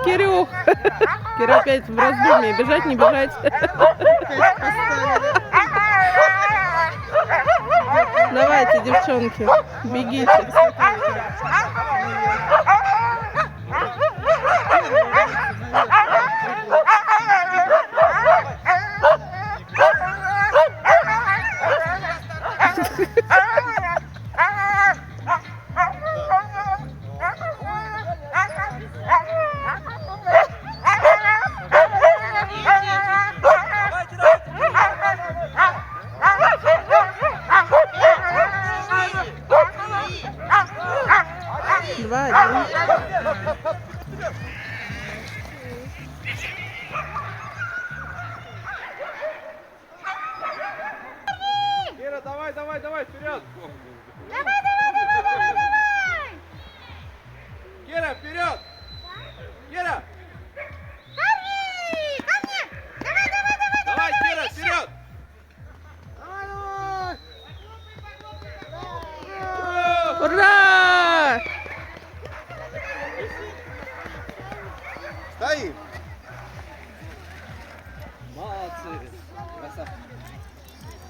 Кирюх. Кира опять в раздумье. Бежать, не бежать. Давайте, девчонки, бегите. Два, один. Кира, давай, вперед! Давай! Кира, вперед! Кира! Ко мне! Давай, Кира, вперед! Ура! Стоим!